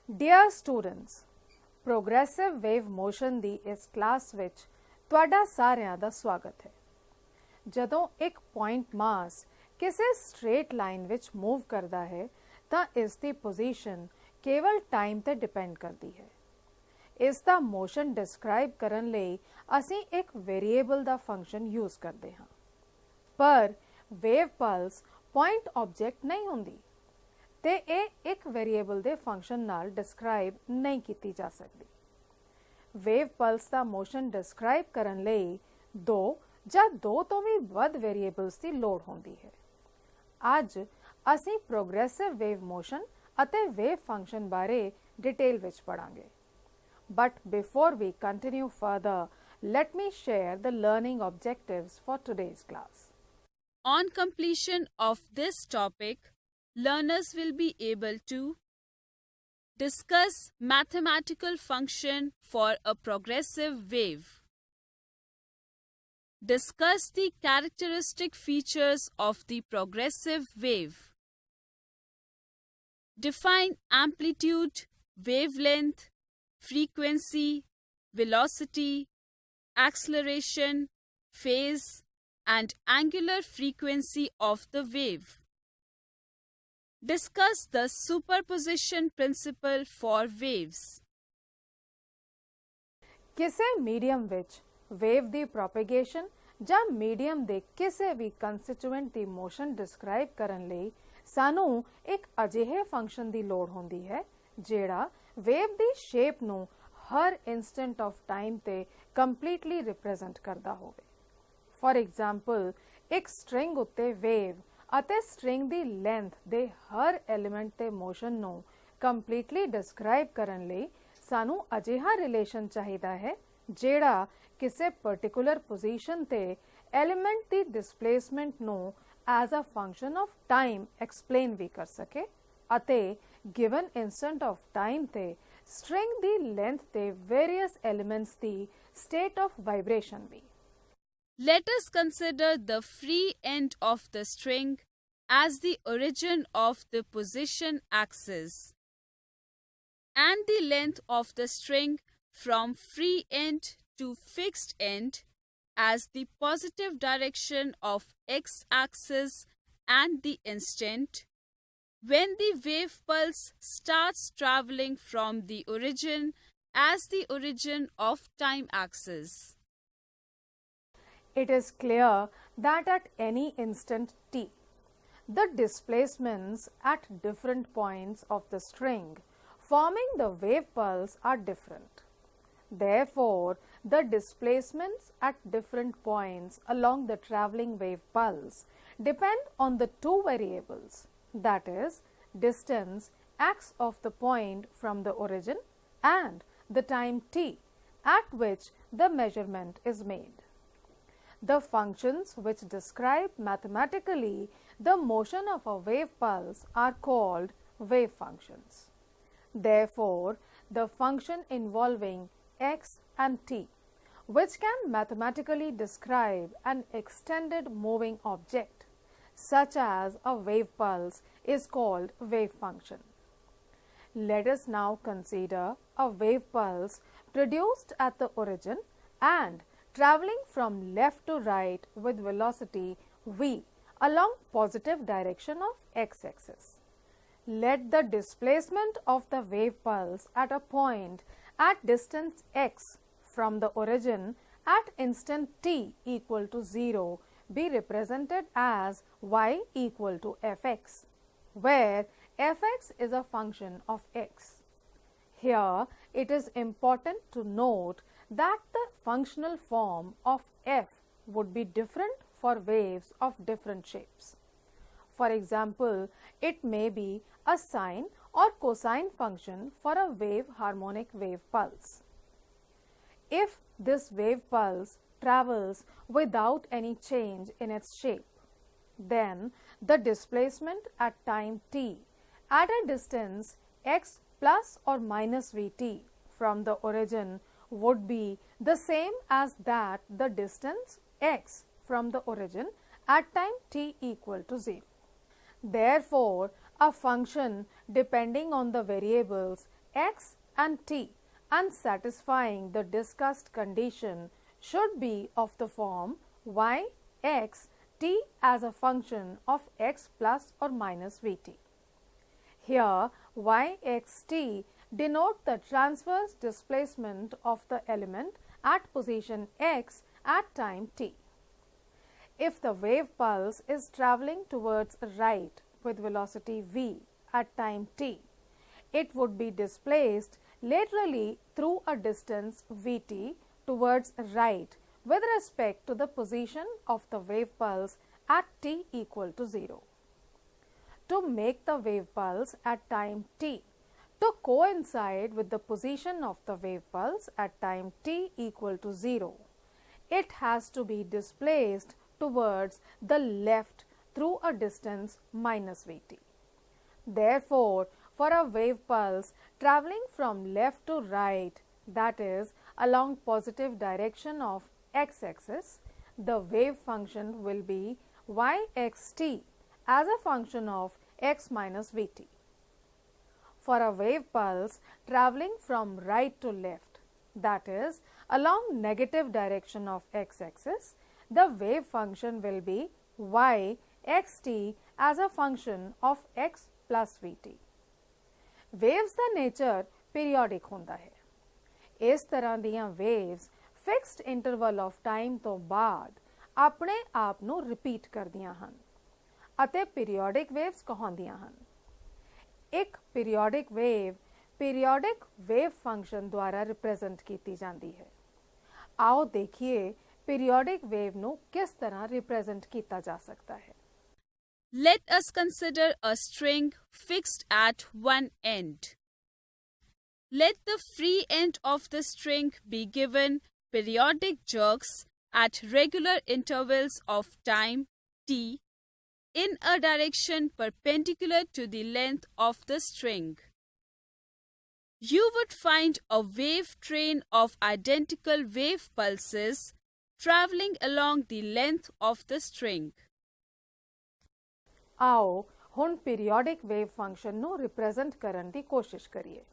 Dear students, Progressive Wave Motion ਦੀ ਇਸ class ਵਿੱਚ ਤੁਹਾਡਾ ਸਾਰਿਆਂ ਦਾ ਸਵਾਗਤ ਹੈ। ਜਦੋਂ ਇੱਕ ਪੁਆਇੰਟ ਮਾਸ ਕਿਸੇ ਸਟ੍ਰੇਟ ਲਾਈਨ ਵਿੱਚ ਮੂਵ ਕਰਦਾ ਹੈ ਤਾਂ ਇਸ ਦੀ ਪੋਜੀਸ਼ਨ ਕੇਵਲ ਟਾਈਮ ਤੇ ਡਿਪੈਂਡ ਕਰਦੀ ਹੈ। ਇਸ ਦਾ ਮੋਸ਼ਨ ਡਿਸਕ੍ਰਾਈਬ ਕਰਨ ਲਈ ਅਸੀਂ ਇੱਕ ਵੇਰੀਏਬਲ ਦਾ ਫੰਕਸ਼ਨ ਯੂਜ਼ ਕਰਦੇ ਹਾਂ, ਪਰ ਵੇਵ ਪਲਸ ਪੁਆਇੰਟ ਆਬਜੈਕਟ ਨਹੀਂ ਹੁੰਦੀ ਤੇ ਇਹ ਇੱਕ ਵੇਰੀਏਬਲ ਦੇ ਫੰਕਸ਼ਨ ਨਾਲ ਡਿਸਕ੍ਰਾਈਬ ਨਹੀਂ ਕੀਤੀ ਜਾ ਸਕਦੀ। ਵੇਵ ਪਲਸ ਦਾ ਮੋਸ਼ਨ ਡਿਸਕ੍ਰਾਈਬ ਕਰਨ ਲਈ ਦੋ ਜਾਂ ਦੋ ਤੋਂ ਵੀ ਵੱਧ ਵੇਰੀਏਬਲਸ ਦੀ ਲੋੜ ਹੁੰਦੀ ਹੈ। ਅੱਜ ਅਸੀਂ ਪ੍ਰੋਗਰੈਸਿਵ ਵੇਵ ਮੋਸ਼ਨ ਅਤੇ ਵੇਵ ਫੰਕਸ਼ਨ ਬਾਰੇ ਡਿਟੇਲ ਵਿੱਚ ਪੜਾਂਗੇ। But before we continue further, let me share the learning objectives for today's class. On completion of this topic, learners will be able to discuss mathematical function for a progressive wave, discuss the characteristic features of the progressive wave, define amplitude, wavelength, frequency, velocity, acceleration, phase, and angular frequency of the wave. Discuss the superposition principle for waves. ਕਿਸੇ medium ਵਿੱਚ wave ਦੀ ਪ੍ਰੋਪੇਗੇਸ਼ਨ ਜਾਂ medium ਦੇ ਕਿਸੇ ਵੀ ਕੰਸਟੀਟੂਐਂਟ ਦੀ motion describe ਕਰਨ ਲਈ ਸਾਨੂੰ ਇੱਕ ਅਜਿਹੇ ਫੰਕਸ਼ਨ ਦੀ ਲੋੜ ਹੁੰਦੀ ਹੈ ਜਿਹੜਾ ਵੇਵ ਦੀ ਸ਼ੇਪ ਨੂੰ ਹਰ ਇਨਸਟੈਂਟ ਆਫ ਟਾਈਮ ਤੇ ਕੰਪਲੀਟਲੀ ਰਿਪਰੈਜ਼ੈਂਟ ਕਰਦਾ ਹੋਵੇ। ਫॉर ਐਗਜ਼ਾਮਪਲ, ਇੱਕ ਸਟ੍ਰਿੰਗ ਉੱਤੇ ਵੇਵ ਅਤੇ ਸਟ੍ਰਿੰਗ ਦੀ ਲੈਂਥ ਦੇ ਹਰ ਐਲੀਮੈਂਟ ਤੇ ਮੋਸ਼ਨ ਨੂੰ ਕੰਪਲੀਟਲੀ ਡਿਸਕ੍ਰਾਈਬ ਕਰਨ ਲਈ ਸਾਨੂੰ ਅਜਿਹਾ ਰਿਲੇਸ਼ਨ ਚਾਹੀਦਾ ਹੈ ਜਿਹੜਾ ਕਿਸੇ ਪਾਰਟਿਕੂਲਰ ਪੋਜੀਸ਼ਨ ਤੇ ਐਲੀਮੈਂਟ ਦੀ ਡਿਸਪਲੇਸਮੈਂਟ ਨੂੰ as a function of time explain ਵੀ ਕਰ ਸਕੇ ਅਤੇ ਗਿਵਨ ਇਨਸਟੈਂਟ ਆਫ ਟਾਈਮ ਤੇ ਸਟ੍ਰਿੰਗ ਦੀ ਲੈਂਥ ਤੇ ਵੇਰੀਅਸ ਐਲੀਮੈਂਟਸ ਦੀ state of vibration ਵੀ। Let us consider the free end of the string as the origin of the position axis and the length of the string from free end to fixed end as the positive direction of x-axis and the instant when the wave pulse starts traveling from the origin as the origin of time axis. It is clear that at any instant t, the displacements at different points of the string forming the wave pulse are different. Therefore, the displacements at different points along the traveling wave pulse depend on the two variables, that is, distance x of the point from the origin and the time t at which the measurement is made. The functions which describe mathematically the motion of a wave pulse are called wave functions. Therefore, the function involving x and t, which can mathematically describe an extended moving object, such as a wave pulse, is called wave function. Let us now consider a wave pulse produced at the origin and traveling from left to right with velocity v along positive direction of x-axis. Let the displacement of the wave pulse at a point at distance x from the origin at instant t equal to 0 be represented as y equal to fx, where fx is a function of x. Here, it is important to note that the functional form of f would be different for waves of different shapes. For example, it may be a sine or cosine function for a wave harmonic wave pulse. If this wave pulse travels without any change in its shape, then the displacement at time t at a distance x plus or minus vt from the origin would be the same as that the distance x from the origin at time t equal to 0. Therefore, a function depending on the variables x and t and satisfying the discussed condition should be of the form y x t as a function of x plus or minus vt. Here y x t denote the transverse displacement of the element at position x at time t. If the wave pulse is travelling towards right with velocity v at time t, it would be displaced laterally through a distance vt towards right with respect to the position of the wave pulse at t equal to 0. To make the wave pulse at time t to coincide with the position of the wave pulse at time t equal to 0, it has to be displaced towards the left through a distance minus vt. Therefore, for a wave pulse travelling from left to right, that is along positive direction of x-axis, the wave function will be yxt as a function of x minus vt. For a wave pulse travelling from right to left, that is along negative direction of x-axis, the wave function will be yxt as a function of x plus vt. Waves the nature periodic ਹੁੰਦਾ ਹੈ। ਇਸ ਤਰ੍ਹਾਂ ਦੀਆਂ waves fixed interval of time ਤੋਂ ਬਾਅਦ ਆਪਣੇ ਆਪ ਨੂੰ repeat ਕਰਦੀਆਂ ਹਨ ਅਤੇ periodic waves ਕਹਾਉਂਦੀਆਂ ਹਨ। ਇੱਕ periodic wave periodic wave function ਦੁਆਰਾ represent ਕੀਤੀ ਜਾਂਦੀ ਹੈ। ਆਓ ਦੇਖੀਏ periodic wave ਨੂੰ ਕਿਸ ਤਰ੍ਹਾਂ represent ਕੀਤਾ ਜਾ ਸਕਦਾ ਹੈ। Let us consider a string fixed at one end. Let the free end of the string be given periodic jerks at regular intervals of time t in a direction perpendicular to the length of the string. You would find a wave train of identical wave pulses travelling along the length of the string. आओ ਹੁਣ periodic wave function ਨੂੰ represent ਕਰਨ ਦੀ ਕੋਸ਼ਿਸ਼ ਕਰੀਏ।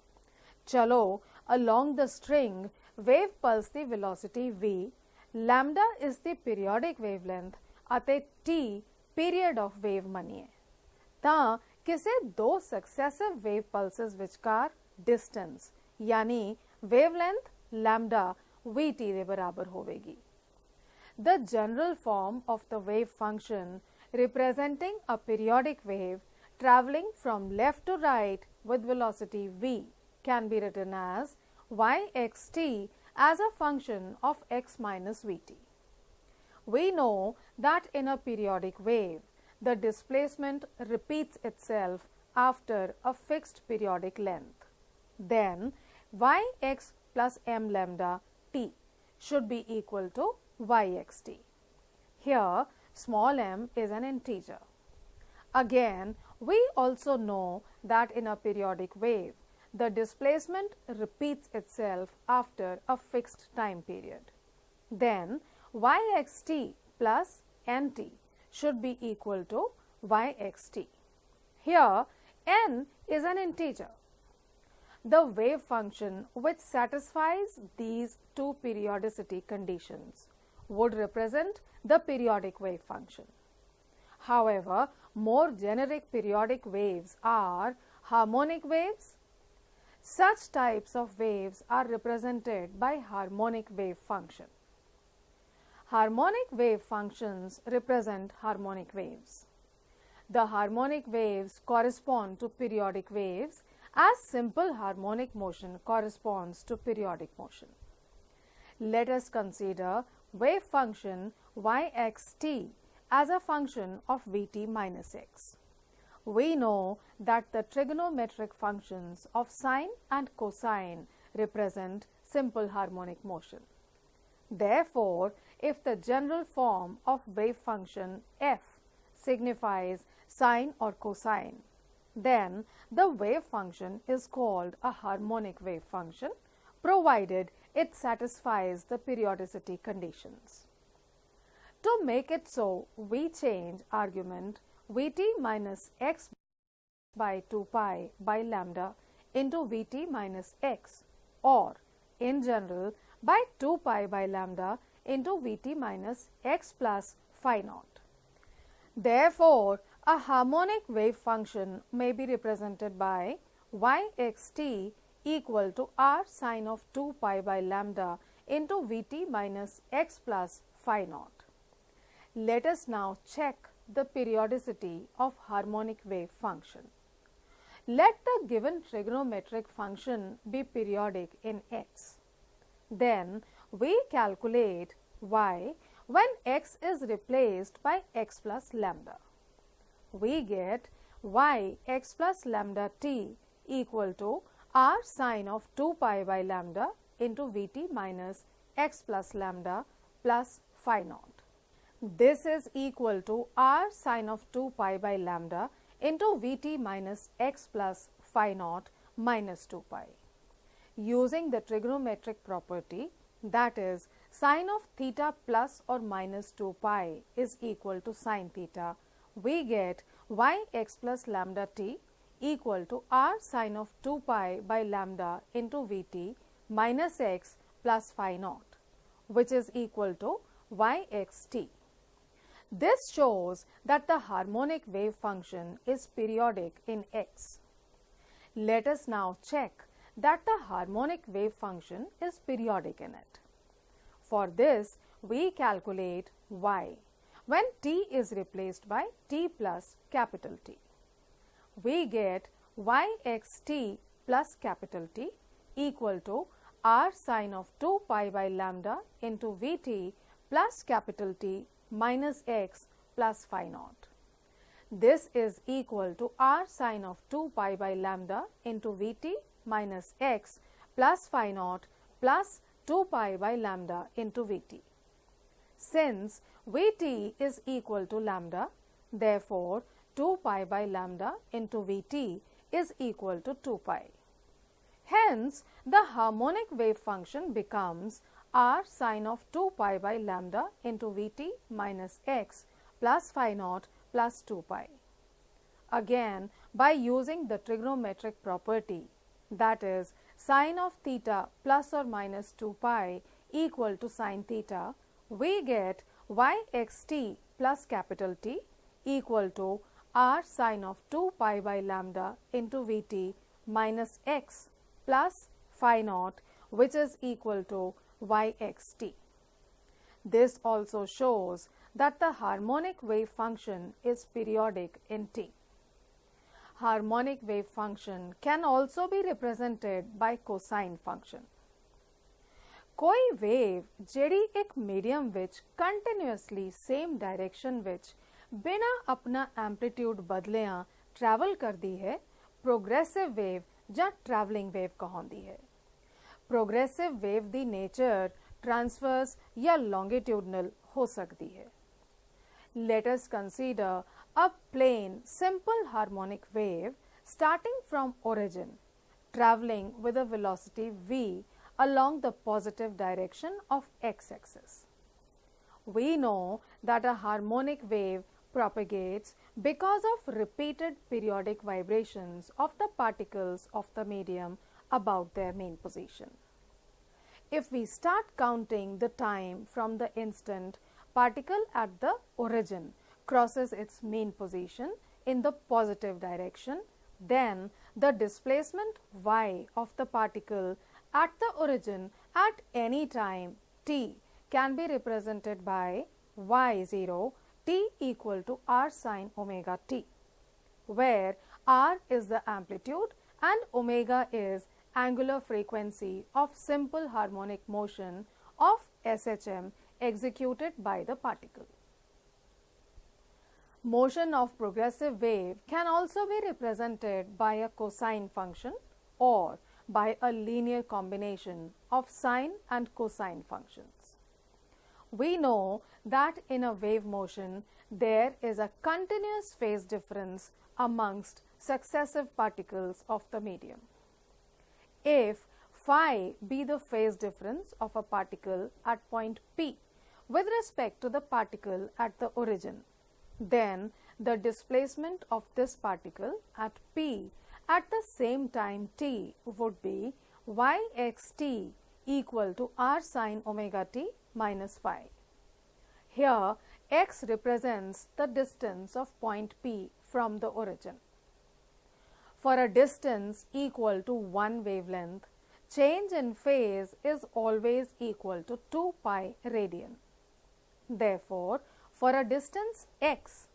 ਚਲੋ along the string wave pulse the velocity v, lambda is the periodic wavelength ਅਤੇ t period of wave ਮੰਨੀਏ ਤਾਂ ਕਿਸੇ ਦੋ successive wave pulses ਵਿਚਕਾਰ distance यानी wavelength lambda vt ਦੇ ਬਰਾਬਰ ਹੋਵੇਗੀ। The general form of the wave function representing a periodic wave travelling from left to right with velocity v can be written as yxt as a function of x minus vt. We know that in a periodic wave, the displacement repeats itself after a fixed periodic length. Then yx plus m lambda t should be equal to yxt. Here, small m is an integer. Again, we also know that in a periodic wave, the displacement repeats itself after a fixed time period. Then, yxt plus nt should be equal to yxt. Here, n is an integer. The wave function which satisfies these two periodicity conditions would represent the periodic wave function. However, more generic periodic waves are harmonic waves. Such types of waves are represented by harmonic wave function. Harmonic wave functions represent harmonic waves. The harmonic waves correspond to periodic waves as simple harmonic motion corresponds to periodic motion. Let us consider wave function yxt as a function of vt minus x. We know that the trigonometric functions of sine and cosine represent simple harmonic motion. Therefore, if the general form of wave function f signifies sine or cosine, then the wave function is called a harmonic wave function provided it satisfies the periodicity conditions. To make it so, we change argument vt minus x by 2 pi by lambda into Vt minus x, or in general by 2 pi by lambda into Vt minus x plus phi naught. Therefore, a harmonic wave function may be represented by yxt equal to r sine of 2 pi by lambda into Vt minus x plus phi naught. Let us now check the periodicity of harmonic wave function. Let the given trigonometric function be periodic in x. Then we calculate y when x is replaced by x plus lambda. We get y x plus lambda t equal to r sine of 2 pi by lambda into Vt minus x plus lambda plus phi naught. This is equal to r sine of 2 pi by lambda into Vt minus x plus phi naught minus 2 pi. Using the trigonometric property, that is sine of theta plus or minus 2 pi is equal to sine theta, we get y x plus lambda t equal to r sine of 2 pi by lambda into Vt minus x plus phi naught, which is equal to yxt. This shows that the harmonic wave function is periodic in x. Let us now check that the harmonic wave function is periodic in it. For this, we calculate y when t is replaced by t plus capital T. We get yxt plus capital T equal to r sine of 2 pi by lambda into Vt plus capital T minus x plus phi naught. This is equal to r sine of 2 pi by lambda into Vt minus x plus phi naught plus 2 pi by lambda into Vt. Since Vt is equal to lambda, therefore 2 pi by lambda into Vt is equal to 2 pi. Hence, the harmonic wave function becomes r sine of 2 pi by lambda into Vt minus x plus phi naught plus 2 pi. Again, by using the trigonometric property, that is sine of theta plus or minus 2 pi equal to sine theta, we get yxt plus capital T equal to r sine of 2 pi by lambda into Vt minus x plus phi naught, which is equal to yxt. This also shows that the harmonic wave function is periodic in t. Harmonic wave function can also be represented by cosine function. कोई wave ਜਿਹੜੀ ਇੱਕ medium ਵਿੱਚ continuously same direction ਵਿੱਚ ਬਿਨਾ ਆਪਣਾ amplitude ਬਦਲਿਆਂ travel ਕਰਦੀ ਹੈ, progressive wave ਜਾਂ ਟਰੈਵਲਿੰਗ ਵੇਵ ਕਹਾਉਂਦੀ ਹੈ। प्रोग्रेसिव वेव दी नेचर ट्रांसवर्स या लॉन्गिट्यूडनल हो सकती है। Let us consider a plain simple harmonic wave starting from origin, traveling with a velocity v along the positive direction of x-axis. We know that a harmonic wave propagates because of repeated periodic vibrations of the particles of the medium about their main position. If we start counting the time from the instant particle at the origin crosses its main position in the positive direction, then the displacement y of the particle at the origin at any time t can be represented by y0 t equal to r sine omega t, where r is the amplitude and omega is angular frequency of simple harmonic motion of SHM executed by the particle. Motion of progressive wave can also be represented by a cosine function or by a linear combination of sine and cosine functions. We know that in a wave motion there is a continuous phase difference amongst successive particles of the medium. If phi be the phase difference of a particle at point P with respect to the particle at the origin, then the displacement of this particle at P at the same time t would be yxt equal to r sin omega t minus phi. Here x represents the distance of point P from the origin. For a distance equal to one wavelength, change in phase is always equal to 2 pi radian. Therefore, for a distance x,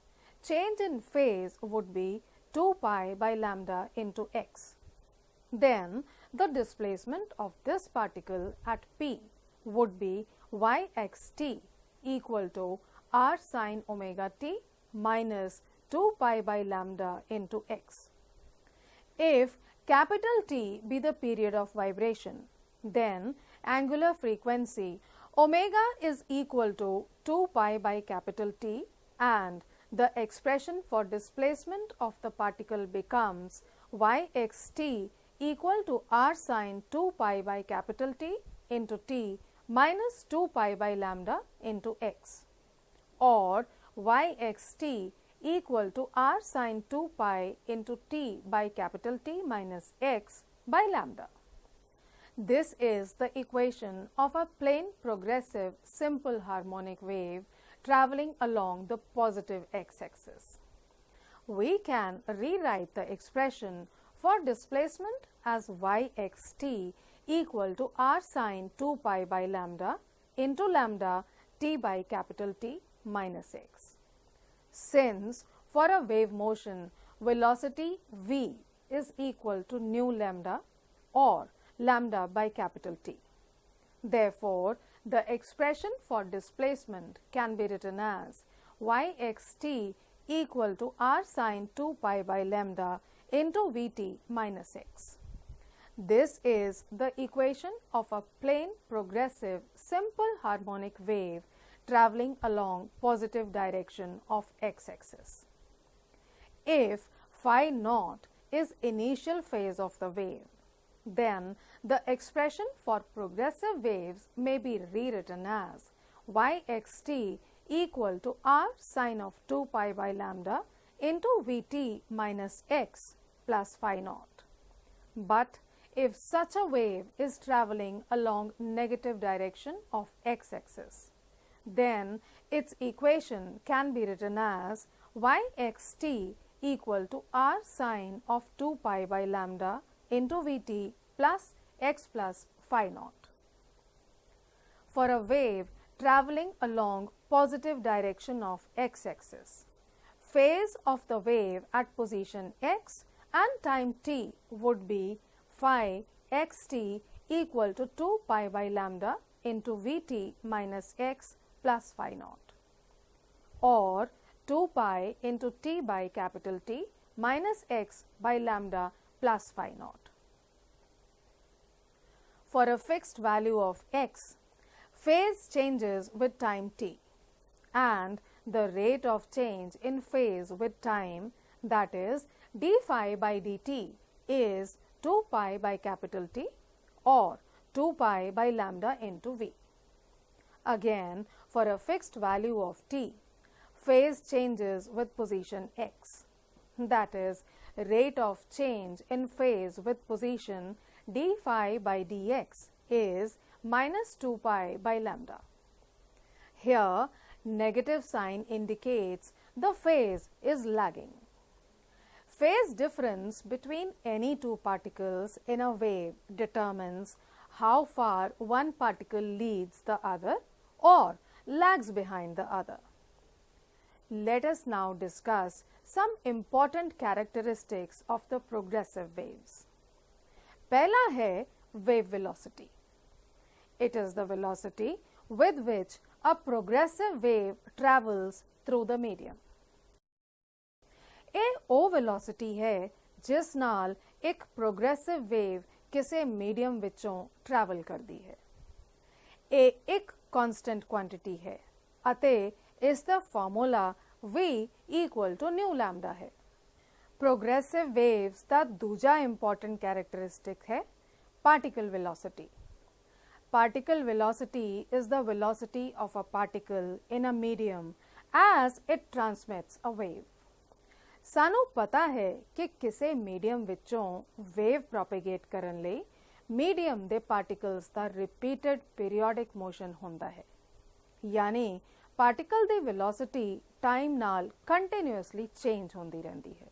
change in phase would be 2 pi by lambda into x. Then, the displacement of this particle at P would be yxt equal to r sin omega t minus 2 pi by lambda into x. If capital T be the period of vibration, then angular frequency omega is equal to 2 pi by capital T, and the expression for displacement of the particle becomes yxt equal to r sin 2 pi by capital T into t minus 2 pi by lambda into x, or yxt equal to r sin 2 pi into t by capital T minus x by lambda. This is the equation of a plane progressive simple harmonic wave traveling along the positive x-axis. We can rewrite the expression for displacement as yxt equal to r sin 2 pi by lambda into lambda t by capital T minus x. Since for a wave motion velocity v is equal to nu lambda or lambda by capital T. Therefore, the expression for displacement can be written as yxt equal to r sin 2 pi by lambda into Vt minus x. This is the equation of a plane progressive simple harmonic wave traveling along positive direction of x-axis. If phi naught is initial phase of the wave, then the expression for progressive waves may be rewritten as yxt equal to r sin of 2 pi by lambda into Vt minus x plus phi naught. But if such a wave is traveling along negative direction of x-axis, then its equation can be written as yxt equal to r sin of 2 pi by lambda into Vt plus x plus phi naught. For a wave traveling along positive direction of x-axis, phase of the wave at position x and time t would be phi xt equal to 2 pi by lambda into Vt minus x plus phi naught, or 2 pi into t by capital T minus x by lambda plus phi naught. For a fixed value of x, phase changes with time t, and the rate of change in phase with time, that is d phi by dt, is 2 pi by capital T or 2 pi by lambda into V. Again, for a fixed value of t, phase changes with position x, that is rate of change in phase with position d phi by dx is minus 2 pi by lambda. Here, negative sign indicates the phase is lagging. Phase difference between any two particles in a wave determines how far one particle leads the other or lags behind the other. Let us now discuss some important characteristics of the progressive waves. पहला है wave velocity. It is the velocity with which a progressive wave travels through the medium. ਇਹ ਉਹ velocity ਹੈ ਜਿਸ ਨਾਲ ਇੱਕ progressive wave ਕਿਸੇ medium ਵਿੱਚੋਂ travel ਕਰਦੀ ਹੈ। ਇਹ ਇੱਕ constant quantity ਹੈ ਅਤੇ ਇਸ ਦਾ formula V equal to nu lambda ਹੈ। Progressive waves ਦਾ ਦੂਜਾ important characteristic ਹੈ particle velocity. Particle velocity is the velocity of a particle in a medium as it transmits a wave. सानू पता है कि किसी मीडियम विचों वेव प्रोपेगेट करन लई मीडियम दे पार्टिकल्स दा रिपीटेड पीरियोडिक मोशन हुंदा है, यानी पार्टिकल दी वेलोसिटी टाइम नाल कंटिन्यूअसली चेंज होंदी रहंदी है।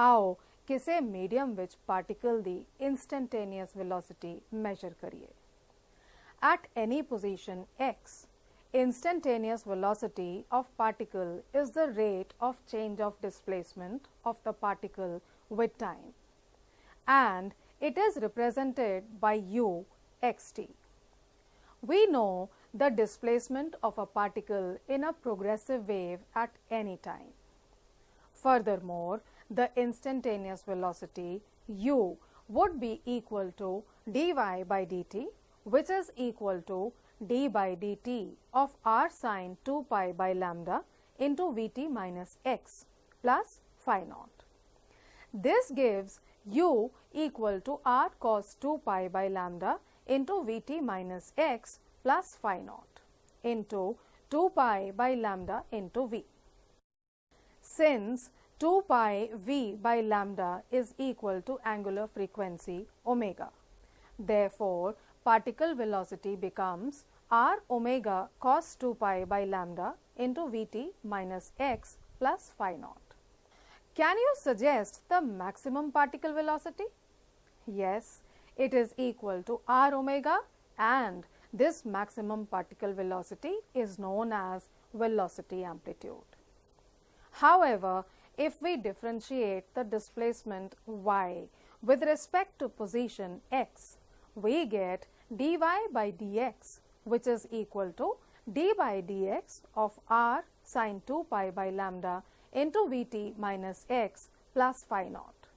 आओ किसी मीडियम विच पार्टिकल दी इंस्टेंटेनियस वेलोसिटी मेजर करिए। At any position x, instantaneous velocity of particle is the rate of change of displacement of the particle with time, and it is represented by u xt. We know the displacement of a particle in a progressive wave at any time. Furthermore, the instantaneous velocity u would be equal to dy by dt, which is equal to d by dt of r sin 2 pi by lambda into vt minus x plus phi naught. This gives u equal to r cos 2 pi by lambda into vt minus x plus phi naught into 2 pi by lambda into v. Since 2 pi v by lambda is equal to angular frequency omega, therefore particle velocity becomes r omega cos 2 pi by lambda into vt minus x plus phi naught. Can you suggest the maximum particle velocity? Yes, it is equal to r omega, and this maximum particle velocity is known as velocity amplitude. However, if we differentiate the displacement y with respect to position x, we get dy by dx, which is equal to d by dx of r sin 2 pi by lambda into vt minus x plus phi naught.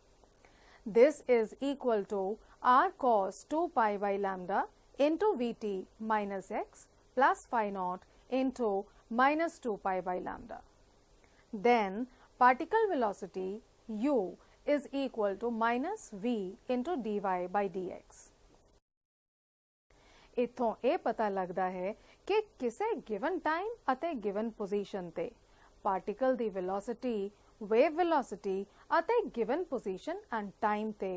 This is equal to r cos 2 pi by lambda into vt minus x plus phi naught into minus 2 pi by lambda. Then particle velocity u is equal to minus v into dy by dx. इत्थों ਇਹ पता लगता है कि किसी given time अते given position ते particle दी वेलोसिटी, वेव वेलोसिटी अते गिवन पोजीशन एंड टाइम ते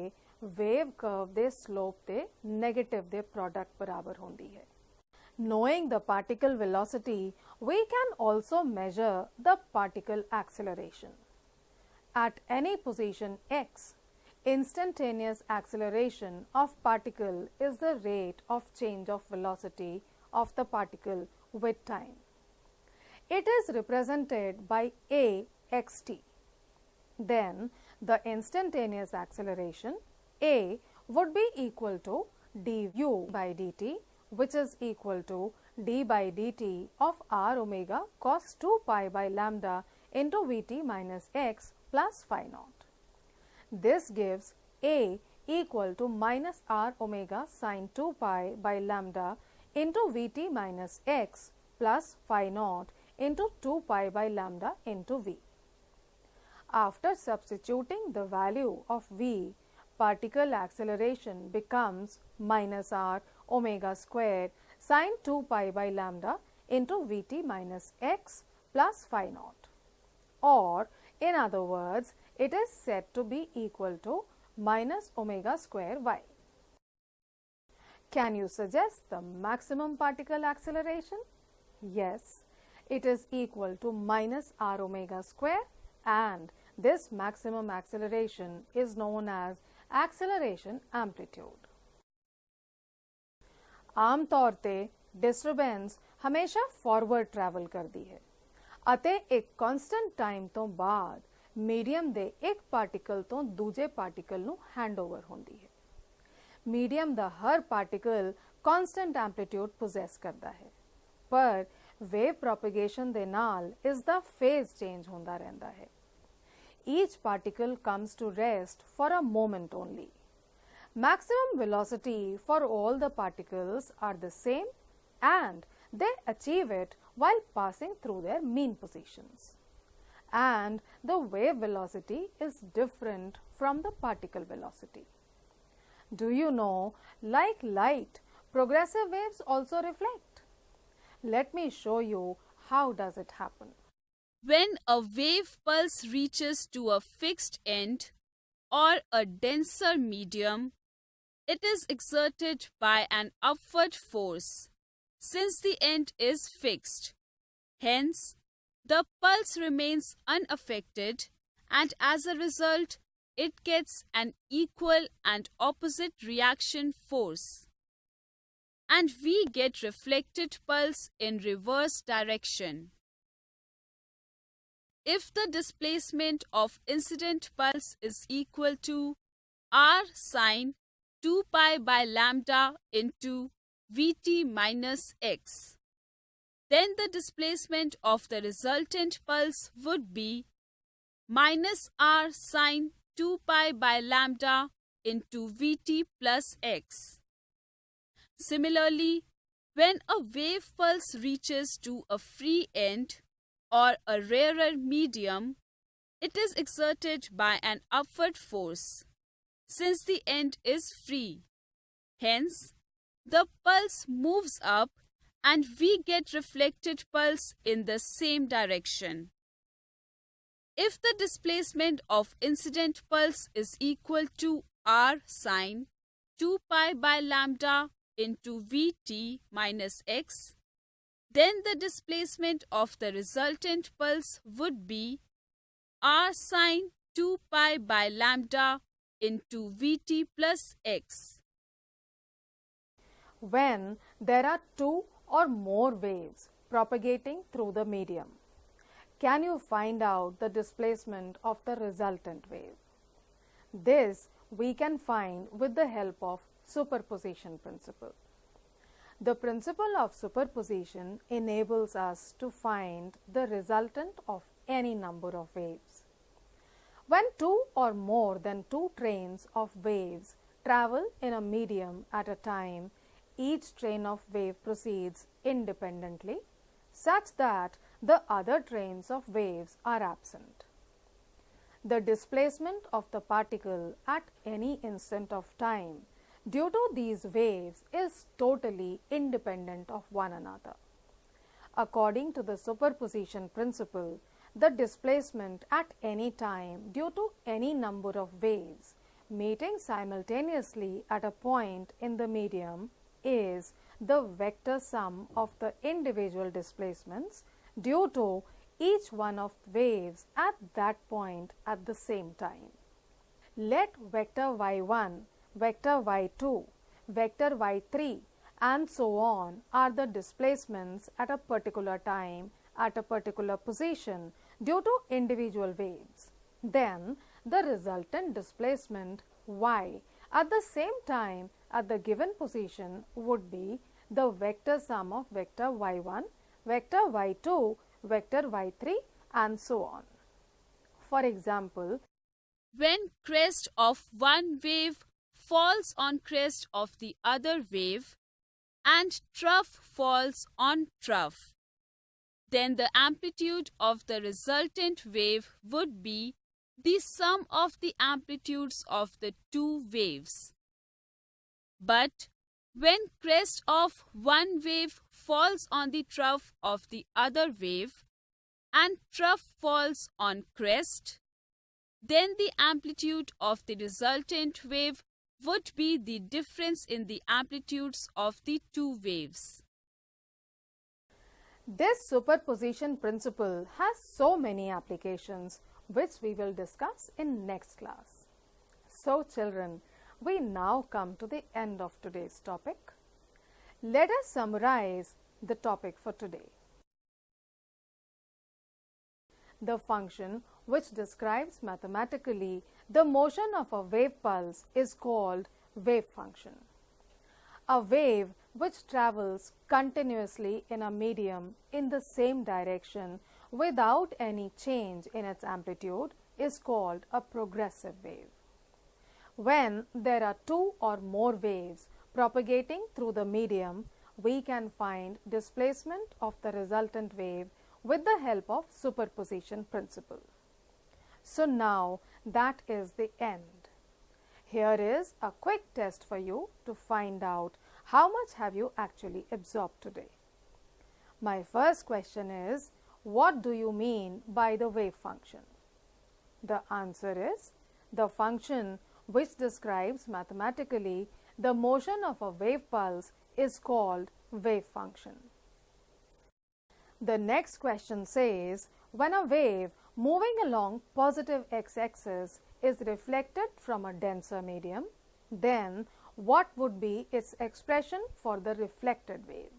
वेव कर्व दे स्लोप ते नेगेटिव दे प्रोडक्ट बराबर होंदी है। Knowing the particle velocity, we can also measure the particle acceleration. At any position x, instantaneous acceleration of particle is the rate of change of velocity of the particle with time. It is represented by a xt. Then the instantaneous acceleration a would be equal to du by dt, which is equal to d by dt of r omega cos 2 pi by lambda into vt minus x plus phi naught. This gives a equal to minus r omega sin 2 pi by lambda into vt minus x plus phi naught into 2 pi by lambda into v. After substituting the value of v, particle acceleration becomes minus r omega square sin 2 pi by lambda into vt minus x plus phi naught, or in other words, it is said to be equal to minus omega square y. Can you suggest the maximum particle acceleration? Yes, it is equal to minus r omega square, and this maximum acceleration is known as acceleration amplitude. आमतौर ते disturbance हमेशा forward travel करती है ਅਤੇ एक constant time तो बाद medium दे एक पार्टिकल तो दूजे पार्टिकल नू हैंडओवर होंदी है। मीडियम दा हर पार्टिकल कांस्टेंट एम्पलीट्यूड पोजेस करता है, पर वेव प्रोपेगेशन दे नाल इस दा फेज चेंज होंदा रहंदा है। Each particle comes to rest for a moment only. Maximum velocity for all the particles are the same, and they achieve it while passing through their mean positions. And the wave velocity is different from the particle velocity. Do you know, like light, progressive waves also reflect? Let me show you how does it happen. When a wave pulse reaches to a fixed end or a denser medium, it is exerted by an upward force, since the end is fixed. Hence, the pulse remains unaffected, and as a result, it gets an equal and opposite reaction force. And we get reflected pulse in reverse direction. If the displacement of incident pulse is equal to r sine 2 pi by lambda into Vt minus x, then the displacement of the resultant pulse would be minus r sine 2 pi by lambda into Vt plus x. Similarly, when a wave pulse reaches to a free end or a rarer medium, it is exerted by an upward force, since the end is free. Hence, the pulse moves up and we get reflected pulse in the same direction. If the displacement of incident pulse is equal to r sine 2 pi by lambda into Vt minus x, then the displacement of the resultant pulse would be r sine 2 pi by lambda into Vt plus x. When there are two or more waves propagating through the medium, can you find out the displacement of the resultant wave? This we can find with the help of superposition principle. The principle of superposition enables us to find the resultant of any number of waves. When two or more than two trains of waves travel in a medium at a time, each train of wave proceeds independently such that the other trains of waves are absent. The displacement of the particle at any instant of time due to these waves is totally independent of one another. According to the superposition principle, the displacement at any time due to any number of waves meeting simultaneously at a point in the medium is the vector sum of the individual displacements due to each one of waves at that point at the same time. Let vector y1, vector y2, vector y3 and so on are the displacements at a particular time at a particular position due to individual waves. Then the resultant displacement y at the same time at the given position would be the vector sum of vector y1, vector y2, vector y3 and so on. For example, when crest of one wave falls on crest of the other wave and trough falls on trough, then the amplitude of the resultant wave would be the sum of the amplitudes of the two waves. But when crest of one wave falls on the trough of the other wave and trough falls on crest, then the amplitude of the resultant wave would be the difference in the amplitudes of the two waves. This superposition principle has so many applications which we will discuss in next class. So children, we now come to the end of today's topic. Let us summarize the topic for today. The function which describes mathematically the motion of a wave pulse is called wave function. A wave which travels continuously in a medium in the same direction without any change in its amplitude is called a progressive wave. When there are two or more waves propagating through the medium, we can find displacement of the resultant wave with the help of superposition principle. So now that is the end. Here is a quick test for you to find out how much have you actually absorbed today. My first question is, what do you mean by the wave function? The answer is the function which describes mathematically the motion of a wave pulse is called wave function. The next question says, when a wave moving along positive x-axis is reflected from a denser medium, then what would be its expression for the reflected wave?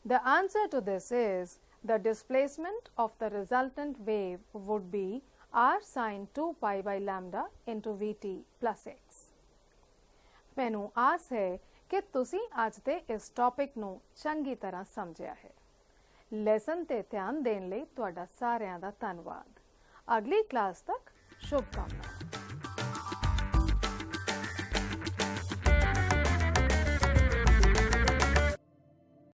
The answer to this is the displacement of the resultant wave would be r sin 2 pi by lambda into vt plus x. ਮੈਨੂੰ ਆਸ ਹੈ ਕਿ ਤੁਸੀਂ ਅੱਜ ਦੇ ਇਸ topic ਨੂੰ ਚੰਗੀ ਤਰ੍ਹਾਂ ਸਮਝਿਆ ਹੈ। ਲੈਸਨ ਤੇ ਧਿਆਨ ਦੇਣ ਲਈ ਤੁਹਾਡਾ ਸਾਰਿਆਂ ਦਾ ਧੰਨਵਾਦ। ਅਗਲੀ ਕਲਾਸ ਤੱਕ ਸ਼ੁਭਕਾਮਨਾਵਾਂ।